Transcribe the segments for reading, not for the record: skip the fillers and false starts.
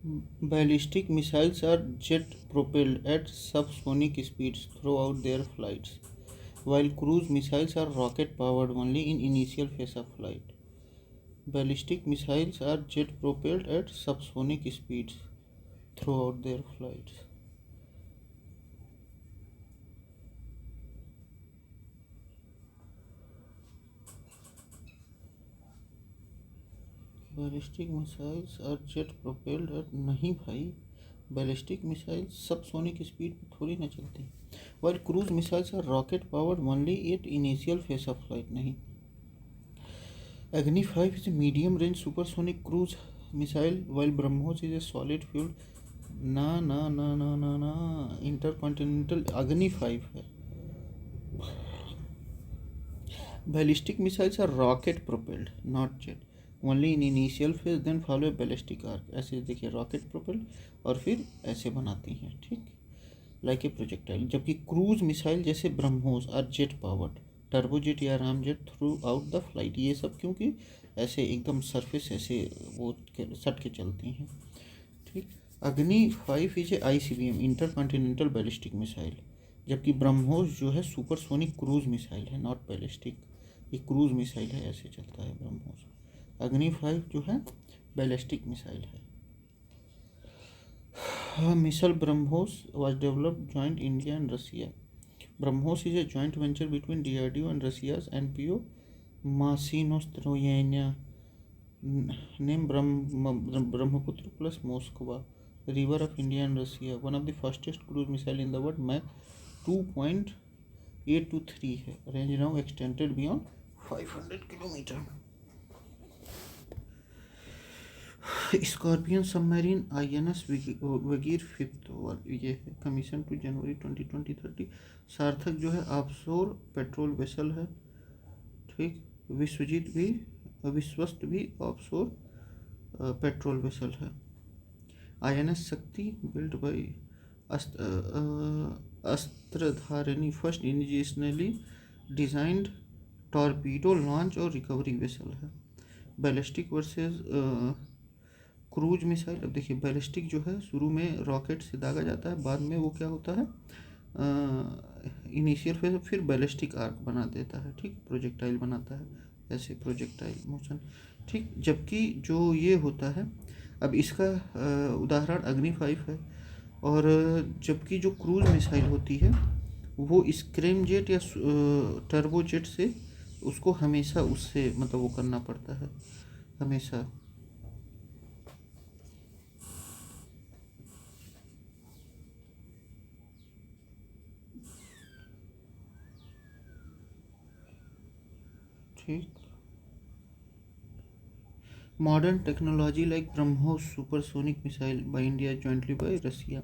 Ballistic missiles are jet-propelled at subsonic speeds throughout their flights, while cruise missiles are rocket-powered only in initial phase of flight. Ballistic missiles are jet-propelled at subsonic speeds throughout their flights. Ballistic missiles are jet propelled at नहीं भाई, ballistic missiles subsonic speed पर थोड़ी ना चलती, while cruise missiles are rocket powered only at initial phase of flight. नहीं, Agni 5 is a medium range supersonic cruise missile while BrahMos is a solid fuel. ना ना ना ना ना ना, इंटरकॉन्टिनेंटल अग्नि 5 है। Ballistic missiles are rocket propelled not jet, only in initial phase then follow ballistic arc. ऐसे देखिए रॉकेट प्रोपेल्ड और फिर ऐसे बनाती हैं, ठीक, लाइक ए प्रोजेक्टाइल। जबकि क्रूज मिसाइल जैसे BrahMos are jet powered, turbojet या ramjet throughout the flight. ये सब क्योंकि ऐसे एकदम सरफेस ऐसे वो सट के चलती हैं, ठीक। अग्नि 5 is A ICBM inter continental ballistic missile, जबकि ब्रह्मोस जो है सुपरसोनिक क्रूज मिसाइल है, नॉट बैलिस्टिक। ये क्रूज मिसाइल है, ऐसे चलता है ब्रह्मोस। अग्नि 5 जो है बैलिस्टिक मिसाइल है। Missile BrahMos was developed joint India and Russia. BrahMos is a joint venture between DRDO and Russia's NPO Mashinostroyenia, named Brahmaputra plus Moskva, river of India and Russia. One of the fastest cruise missile in the world, Mach 2.823 है। Range now extended beyond 500 kilometre. Scorpion submarine INS Vagir fifth, और ये है commission to जनवरी 2020-30। सार्थक जो है offshore patrol vessel है, ठीक। विश्वस्त भी ऑफशोर पेट्रोल वेसल है। INS Shakti built by Astradharini, first indigenously designed torpedo launch और रिकवरी वेसल है। Ballistic versus cruise missile. अब देखिए बैलिस्टिक जो है शुरू में रॉकेट से दागा जाता है, बाद में वो क्या होता है, इनिशियल फेज फिर बैलिस्टिक आर्क बना देता है, ठीक, प्रोजेक्टाइल बनाता है, ऐसे प्रोजेक्टाइल मोशन, ठीक। जबकि जो ये होता है, अब इसका उदाहरण अग्नि 5 है। और जबकि जो क्रूज मिसाइल होती है वो स्क्रैमजेट या टर्बोजेट से उसको हमेशा उससे मतलब वो करना पड़ता है हमेशा। ठीक, modern technology like BrahMos supersonic missile by India jointly by Russia.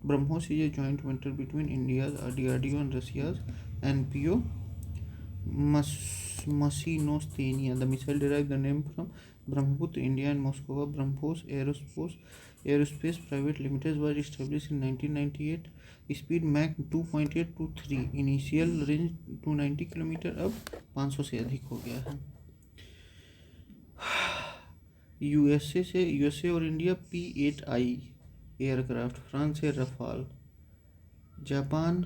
BrahMos is a joint venture between India's DRDO and Russia's NPO Mashinosthenia. The missile derived the name from Brahmaputra, India and Moscow. BrahMos Aerospace Private Limited was established in 1998. Speed Mach 2.823, initial range 290 kilometre, अब 500 से अधिक हो गया है। USA और India P8I aircraft, France से Rafale, Japan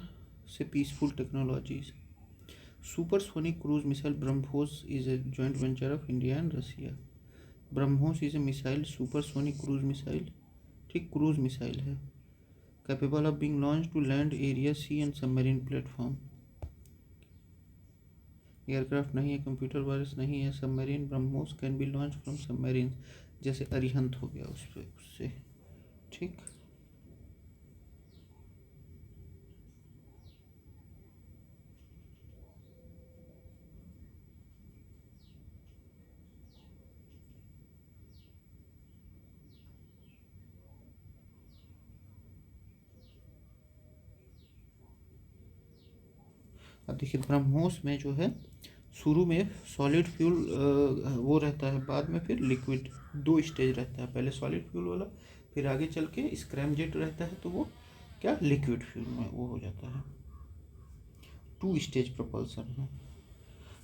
से peaceful technologies. Supersonic cruise missile BrahMos is a joint venture of India and Russia. BrahMos is a missile supersonic cruise missile, ठीक, क्रूज मिसाइल है, capable of being launch to land area, sea and submarine platform. Aircraft नहीं है, computer virus नहीं है। Submarine BrahMos can be launch from submarine, जैसे अरिहंत हो गया उस पर, उससे, ठीक। अब देखिए ब्रह्मोस में जो है शुरू में सॉलिड फ्यूल वो रहता है, बाद में फिर लिक्विड, दो स्टेज रहता है, पहले सॉलिड फ्यूल वाला, फिर आगे चल के स्क्रैमजेट रहता है, तो वो क्या लिक्विड फ्यूल में वो हो जाता है, 2 स्टेज प्रपल्सन है।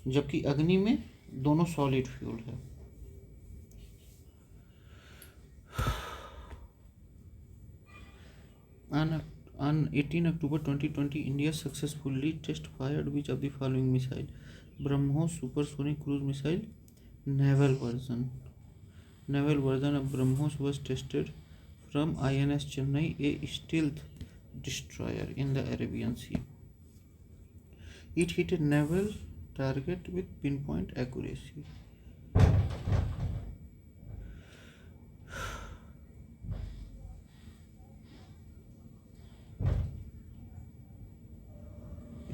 जबकि अग्नि में दोनों सॉलिड फ्यूल है। On 18 October 2020, India successfully test fired which of the following missile? BrahMos supersonic cruise missile. Naval version of BrahMos was tested from INS Chennai, a stealth destroyer in the Arabian Sea. It hit a naval target with pinpoint accuracy.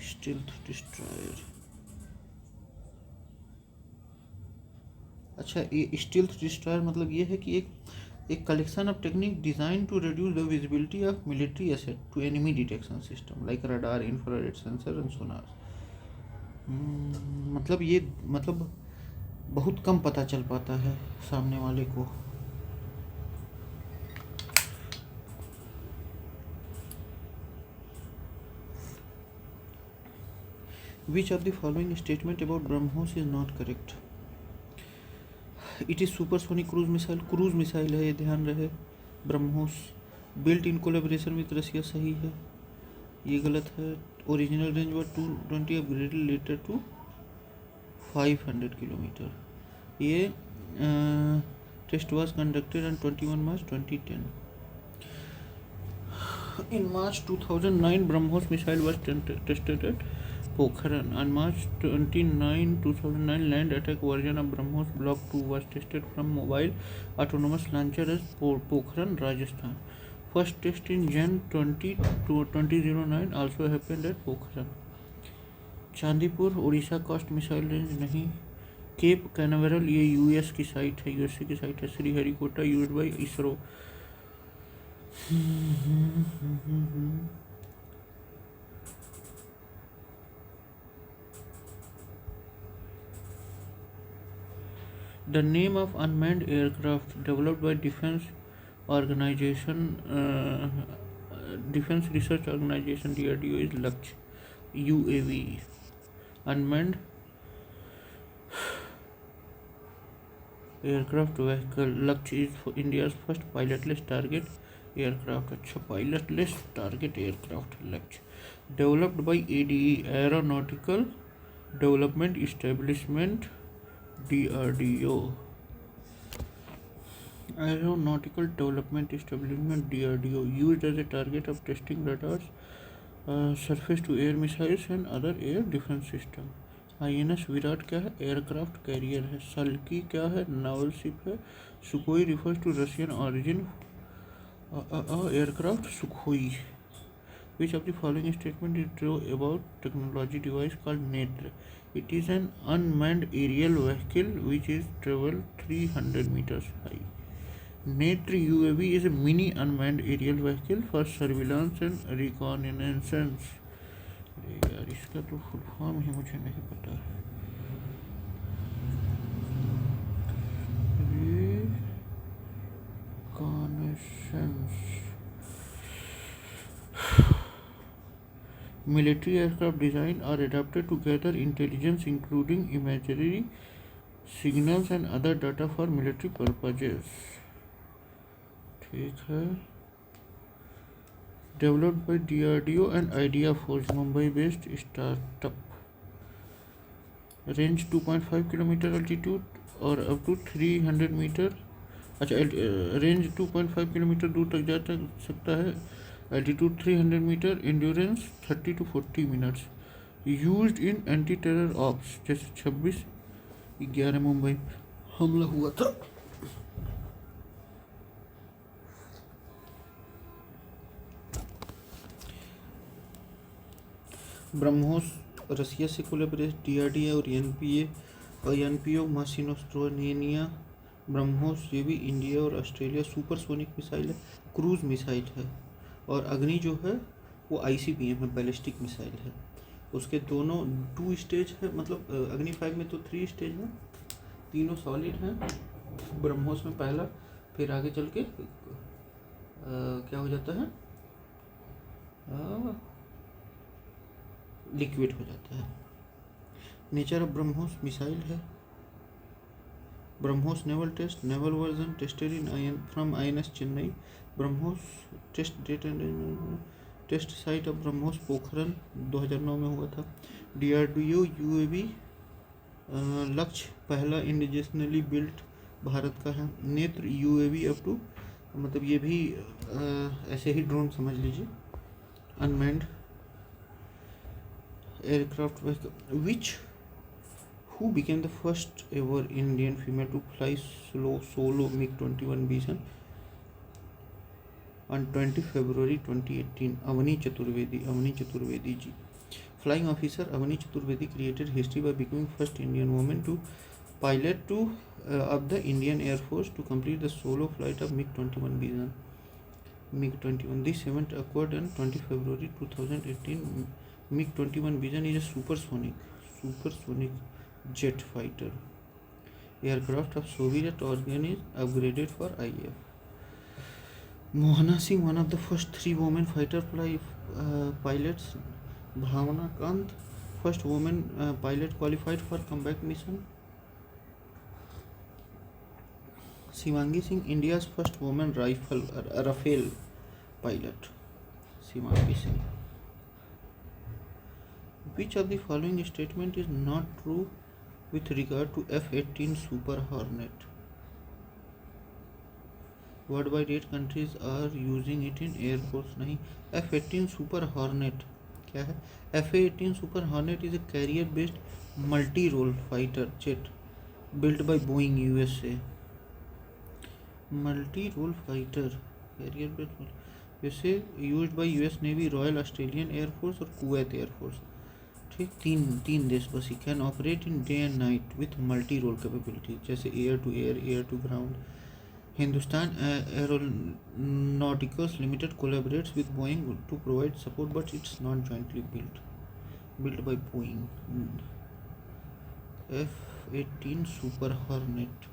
Stealth destroyer. अच्छा, ये stealth destroyer मतलब ये है कि एक collection of technique design to reduce the visibility of military asset to enemy detection system like radar, infrared sensor and sonar. मतलब बहुत कम पता चल पाता है सामने वाले को। Which of the following statement about BrahMos is not correct? It is supersonic cruise missile. Cruise missile है, ये ध्यान रहे। BrahMos built in collaboration with Russia सही है, ये गलत है। Original range was 220, upgraded later to 500 kilometre. ये test was conducted on 21 March 2010. In March 2009, BrahMos missile was tested at Pokhran. On March 29, 2009, land attack version of BrahMos Block 2 was tested from mobile autonomous launcher at Pokhran, Rajasthan. First test in Jan 2009 also happened at Pokhran. Chandipur Orissa cost missile range नहीं। Cape Canaveral ये US की site है, USA की site है। Sriharikota used by ISRO. The name of unmanned aircraft developed by Defense Research Organization DRDO is Laksh UAV. Unmanned aircraft vehicle Laksh is India's first pilotless target aircraft. अच्छा, pilotless target aircraft Laksh. Developed by ADE Aeronautical Development Establishment DRDO. Aeronautical Development Establishment DRDO used as a target of testing radars, surface to air missiles and other air defense system. INS Virat क्या है? Aircraft carrier है। सल्की क्या है? Novel ship है। Sukhoi refers to Russian origin aircraft Sukhoi. Which of the following statement is true about technology device called Netra? It is an unmanned aerial vehicle which is travel 300 meters high. Netra UAV is a mini unmanned aerial vehicle for surveillance and reconnaissance. अरे यार, इसका तो full form ही मुझे नहीं पता है। Reconnaissance. Military aircraft design are adapted to gather intelligence including imagery, signals and other data for military purposes. ठीक है। Developed by DRDO and Idea Force, Mumbai based startup. Range 2.5 kilometre, altitude और up to 300 metre. अच्छा, range 2.5 kilometre दूर तक जा सकता है। Altitude 300 metre. Endurance 30 to 40 minutes. Used in anti terror ops, जैसे 26/11 मुंबई हमला हुआ था। ब्रह्मोस रसिया से कोलैबोरेट, DRDA और एनपीओ मासिनोस्ट्रोनेनिया। ब्रह्मोस ये भी इंडिया और ऑस्ट्रेलिया सुपरसोनिक मिसाइल है, क्रूज मिसाइल है। और अग्नि जो है वो ICBM है, बैलिस्टिक मिसाइल है। उसके दोनों 2 स्टेज है, मतलब अग्नि 5 में तो 3 स्टेज है, तीनों सॉलिड हैं। ब्रह्मोस में पहला, फिर आगे चल के क्या हो जाता है, लिक्विड हो जाता है। नेचर ऑफ ब्रह्मोस मिसाइल है। BrahMos naval test, naval version tested in from INS Chennai. BrahMos test date and test site of BrahMos Pokhran 2009 में हुआ था। DRDO UAV लक्ष्य पहला इंडिजिनली बिल्ट भारत का है। नेत्र UAV अप टू, मतलब ये भी ऐसे ही ड्रोन समझ लीजिए। Unmanned aircraft which who became the first ever Indian female to fly solo MiG-21 Vision on 20 February 2018? Avani Chaturvedi ji. Flying officer Avani Chaturvedi created history by becoming first Indian woman to pilot of the Indian Air Force to complete the solo flight of MiG-21 Vision. MiG-21. This event occurred on 20 February 2018. MiG-21 Vision is a supersonic jet fighter aircraft of Soviet origin, is upgraded for IAF. Mohana Singh, one of the first 3 women fighter pilots. Bhavana Kant, first woman pilot qualified for combat mission. Shivangi Singh, India's first woman Rafale pilot. Shivangi Singh. Which of the following statement is not true with regard to F-18 Super Hornet? Worldwide 8 countries are using it in Air Force. नहीं, F-18 Super Hornet क्या है? F-18 Super Hornet is a carrier-based multi-role fighter jet built by Boeing USA. Multi-role fighter carrier-based USA used by US Navy, Royal Australian Air Force और Kuwait Air Force. ठीक, तीन देश बस ही can operate in day and night with multi role capability, जैसे air to air, air to ground. Hindustan aeronauticals limited collaborates with Boeing to provide support but it's not jointly built by Boeing. F-18 super hornet.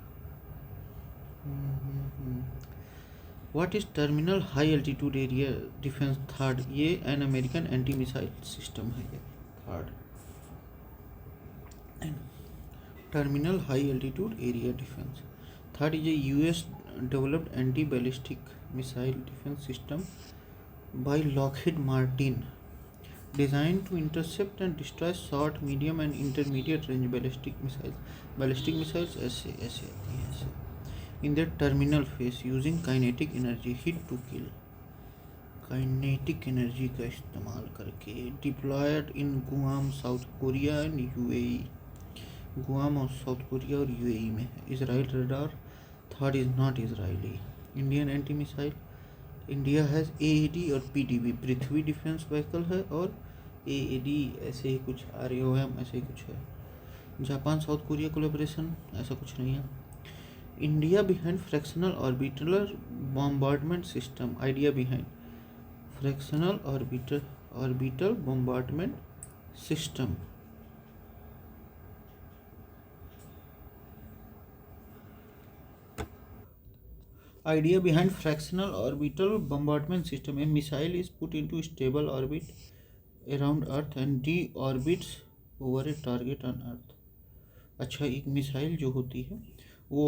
What is terminal high altitude area defense third? ये an American anti missile system है. ये terminal high altitude area defense. Third is a US developed anti-ballistic missile defense system by Lockheed Martin designed to intercept and destroy short, medium and intermediate range ballistic missiles. Ballistic missiles ऐसे आती हैं ऐसे in their terminal phase using kinetic energy, hit to kill. Kinetic energy का इस्तेमाल करके. Deployed in Guam South Korea and UAE. Guam और South Korea और UAE में है. Israel radar. Third is not Israeli. Indian anti missile. India has AAD और PDB Prithvi defence vehicle है, और AAD ऐसे ही कुछ ROM ऐसे ही कुछ है. जापान साउथ कोरिया कोलेब्रेशन ऐसा कुछ नहीं है. India behind fractional orbital bombardment system. Idea behind fractional orbital bombardment system. Idea behind fractional orbital bombardment system: a missile is put into stable orbit around Earth and deorbits over a target on Earth. अच्छा, एक missile जो होती है वो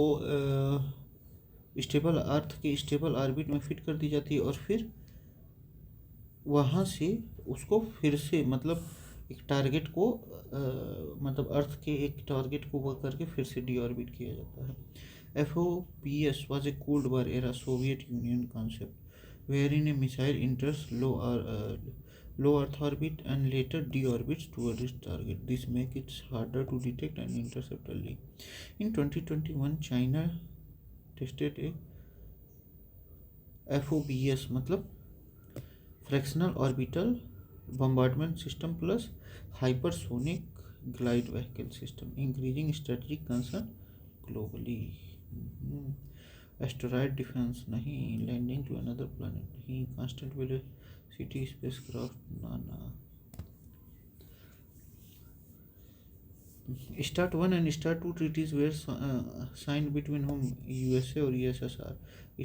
stable orbit में fit कर दी जाती है, और फिर वहाँ से उसको फिर से, मतलब एक टारगेट को मतलब अर्थ के एक टारगेट को वर्क करके फिर से डीऑर्बिट किया जाता है. FOPS was a Cold War era Soviet Union concept wherein a missile enters low Earth orbit and later deorbits towards its target. This makes it harder to detect and intercept early. In 2021, China tested a FOBS, मतलब fractional orbital bombardment system plus hypersonic glide vehicle system, increasing strategic concern globally. Asteroid defense नहीं. Landing to another planet नहीं. Constant velocity spacecraft ना. START 1 and START 2 treaties were signed between whom? USA और USSR.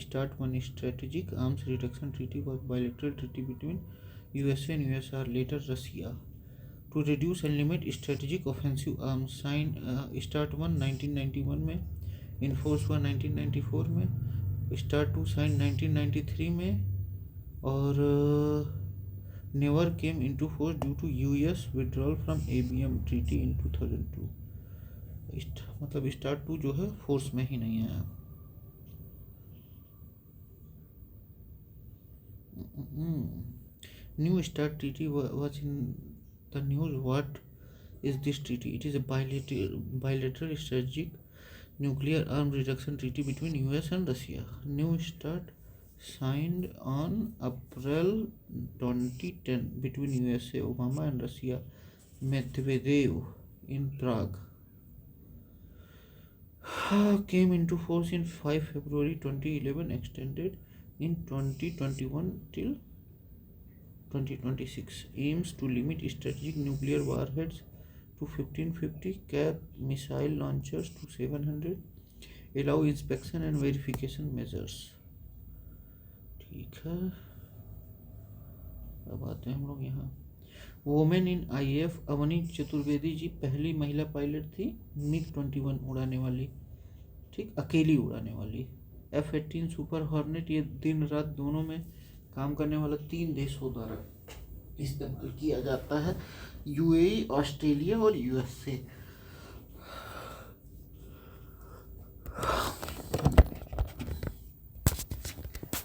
START 1 Strategic Arms Reduction Treaty was bilateral treaty between USA and USSR, later Russia, to reduce and limit strategic offensive arms. Signed START 1 1991 में. Enforce हुआ 1994 में, start to sign 1993 में, और never came into force due to US withdrawal from ABM treaty in 2002। मतलब start to जो है force में ही नहीं आया। New START treaty was in the news. What is this treaty? It is a bilateral strategic nuclear arm reduction treaty between US and Russia. New START signed on April 2010 between USA Obama and Russia Medvedev in Prague. Came into force in 5 February 2011, extended in 2021 till 2026, aims to limit strategic nuclear warheads to 1550, cap missile launchers to 700, allow inspection and verification measures। ठीक है, अब आते हैं हम लोग यहाँ। Women in IAF, Avani Chaturvedi ji पहली महिला पायलट थी MiG-21 उड़ाने वाली, ठीक, अकेली उड़ाने वाली। F-18 सुपर हॉर्नेट, ये दिन रात दोनों में काम करने वाला 3 देशों द्वारा इस्तेमाल किया जाता है, यूएई, ऑस्ट्रेलिया और यूएसए।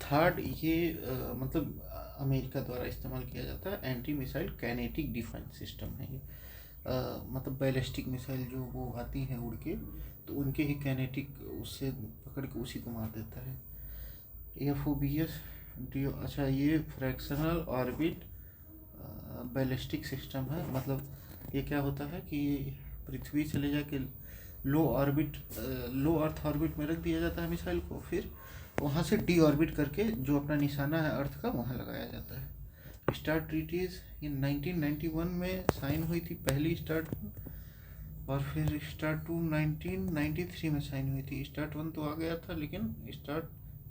थर्ड, ये मतलब अमेरिका द्वारा इस्तेमाल किया जाता है, anti missile kinetic defence system है ये। मतलब बैलिस्टिक मिसाइल जो वो आती हैं उड़ के, तो उनके ही काइनेटिक उससे पकड़ के उसी को मार देता है। FOBS अच्छा, ये फ्रैक्शनल ऑर्बिट बैलिस्टिक सिस्टम है। मतलब ये क्या होता है कि पृथ्वी से ले जाके लो अर्थ ऑर्बिट में रख दिया जाता है मिसाइल को, फिर वहाँ से डी ऑर्बिट करके जो अपना निशाना है अर्थ का वहाँ लगाया जाता है। स्टार्ट ट्रीटीज इन 1991 में साइन हुई थी पहली स्टार्ट, और फिर स्टार्ट टू 1993 में साइन हुई थी। स्टार्ट 1 तो आ गया था लेकिन स्टार्ट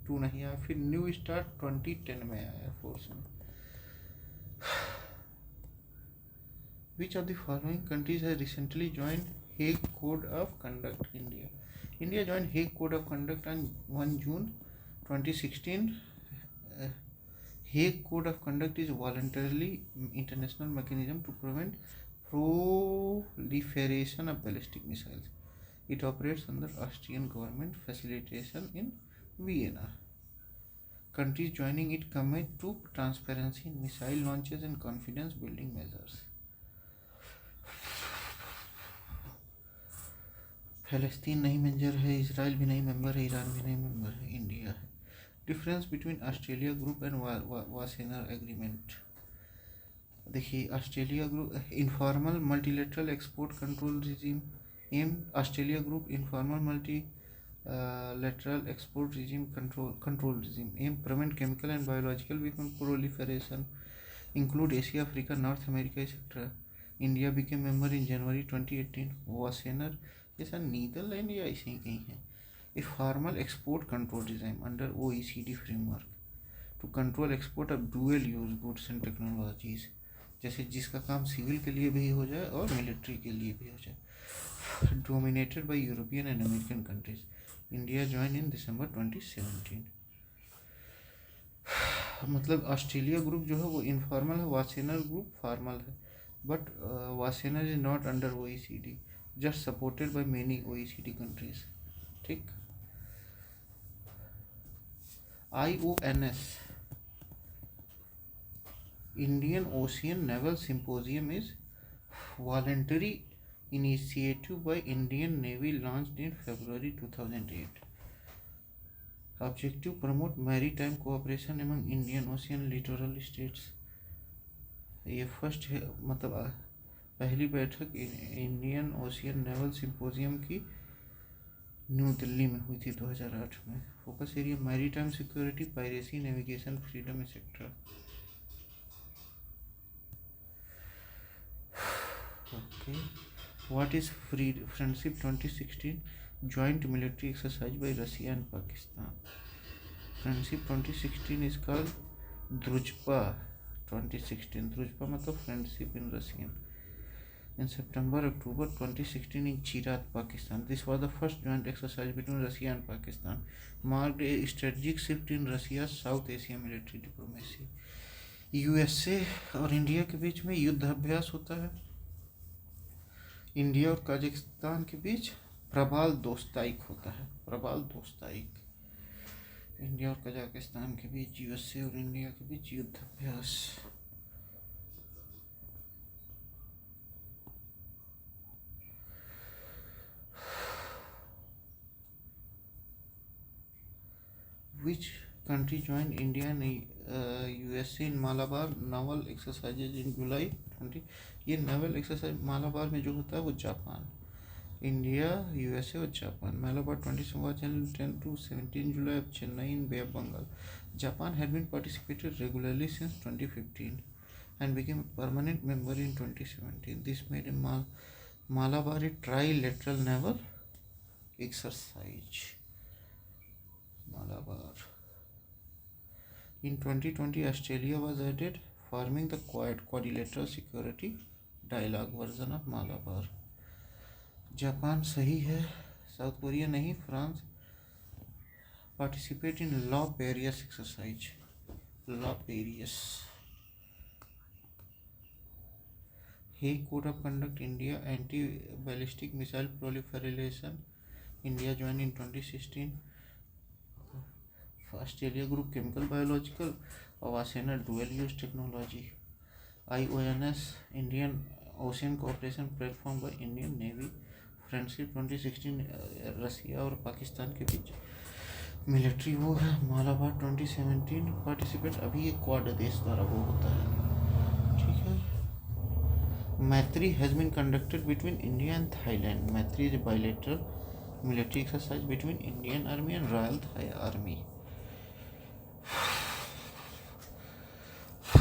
2 नहीं आया। फिर न्यू स्टार्ट 2010 में आया फोर्स में। Which of the following countries has recently joined Hague Code of Conduct? India joined Hague Code of Conduct on 1 June 2016. Hague Code of Conduct is a voluntarily international mechanism to prevent proliferation of ballistic missiles. It operates under Austrian government facilitation in Vienna. Countries joining it commit to transparency in missile launches and confidence building measures. फ़लस्तीन नहीं member है, Israel भी नहीं member है, Iran भी नहीं member है, India है। Difference between Australia group and Wassenaar agreement. देखिए, Australia group informal multilateral export control regime, aim Australia group informal multilateral export regime control regime, aim prevent chemical and biological weapon proliferation, include Asia, Africa, North America etcetera. India became member in January 2018। Wassenaar जैसा Netherland या ऐसे ही कहीं है। A formal export control regime under OECD framework to control export of dual use goods and technologies, जैसे जिसका काम civil के लिए भी हो जाए और मिलिट्री के लिए भी हो जाए। Dominated by European and American countries. India join in December 2017। मतलब ऑस्ट्रेलिया ग्रुप जो है वो इनफॉर्मल है, वासेनर ग्रुप फॉर्मल है, but Wassenaar is not under OECD, just supported by many OECD countries। ठीक। IONS Indian Ocean Naval Symposium is voluntary initiative by Indian Navy launched in February 2008। Objective promote maritime cooperation among Indian Ocean littoral states। ये first है, मतलब पहली बैठक Indian Ocean naval symposium की New Delhi में हुई थी 2008 में। Focus area maritime security, piracy, navigation freedom etcetera. Okay, what is friendship 2016 joint military exercise by Russia and Pakistan. Friendship 2016 is called Druzhba 2016। Druzhba मतलब friendship in Russian. in September-October 2016 in Cherat, Pakistan. This was the first joint exercise between Russia and Pakistan, marked a strategic shift in Russia's South Asia military diplomacy. USA और India के बीच में युद्ध अभ्यास होता है। India और Kazakhstan के बीच प्रबाल दोस्ताइक होता है। प्रबाल दोस्ताइक इंडिया और कजाकिस्तान के बीच, यूएसए और इंडिया के बीच युद्ध अभ्यास। Which country joined India and USA in Malabar naval exercises in July 20? ये naval exercise मालाबार में जो होता है वो जापान, इंडिया, यूएसए और Japan. Malabar 10 to 17 July of Chennai in Bay of Bengal. Japan had been participated regularly since 2015 and became a permanent member in 2017. This made a Malabar a trilateral naval exercise. Malabar. In 2020, Australia was added, forming the quadrilateral security dialogue version of Malabar. Japan सही है, South Korea नहीं। France participate in La Perouse exercise. La Perouse. Hague code of conduct India anti ballistic missile proliferation. India join in 2016। Australia group chemical biological और Wassenaar dual use technology. IONS Indian Ocean cooperation platform by Indian navy. Friendship 2016 Russia और पाकिस्तान के बीच military वो है। Malabar 2017 participate. अभी एक quad देश द्वारा वो होता है, ठीक है। Maitree has been conducted between India and Thailand. Maitree is a bilateral military exercise between Indian army and royal Thai army.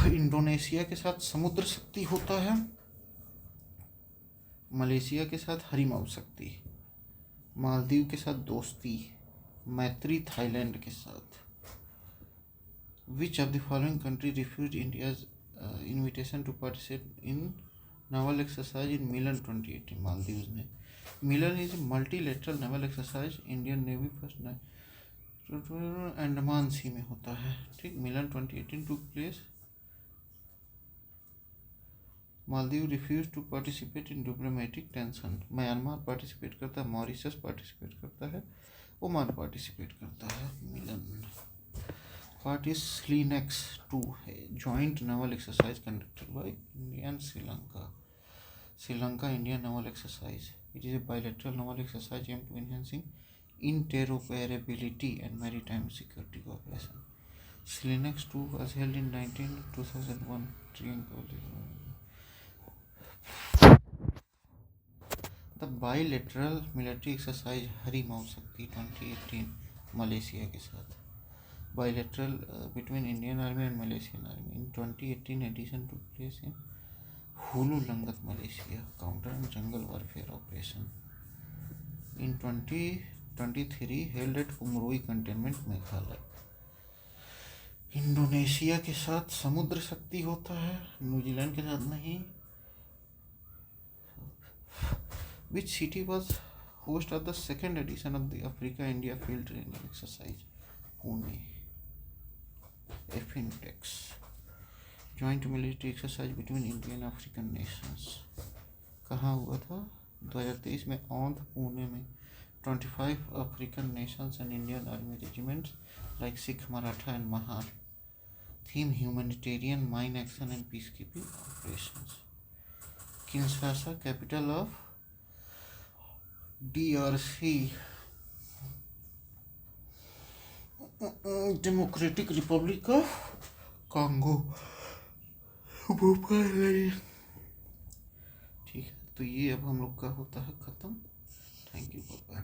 Indonesia के साथ समुद्र शक्ति होता है। मलेशिया के साथ हरिमाऊ शक्ति। मालदीव के साथ दोस्ती। मैत्री थाईलैंड के साथ। Which of the following country refuse India's invitation to participate in naval exercise in Milan 2018? Maldives ने। Milan is multilateral naval exercise Indian navy first Andaman sea में होता है, ठीक। Milan 2018 to place. Maldives refuse to participate in diplomatic tension. Myanmar participate करता है, Mauritius participate करता है, Oman participate करता है। मिलन। व्हाट इज स्लीनेक्स 2 है joint naval exercise conducted by India and Sri Lanka. Sri Lanka India naval exercise. It is a bilateral naval exercise aim to enhancing interoperability and maritime security cooperation. Slinex 2 was held in 2001. The bilateral military exercise Harimau शक्ति 2018 Malaysia के साथ। Bilateral between Indian Army and Malaysian Army in 2018 edition took place in Hulu Langat, Malaysia. Counter and jungle warfare operation. In 2023 held at Umroi containment Meghalaya. Indonesia के साथ समुद्र शक्ति होता है, New Zealand के साथ नहीं। Which city was host of the second edition of the Africa India Field Training Exercise? Pune. FINTEX. Joint military exercise between Indian and African nations. कहाँ हुआ था? 2023 में औंध, पुणे में। 25 African nations and Indian Army regiments like Sikh, Maratha and Mahar. Theme humanitarian, mine action and peacekeeping operations. Kinshasa, capital of DRC, Democratic Republic of Congo. ठीक है, तो ये अब हम लोग का होता है ख़त्म। Thank you, bye.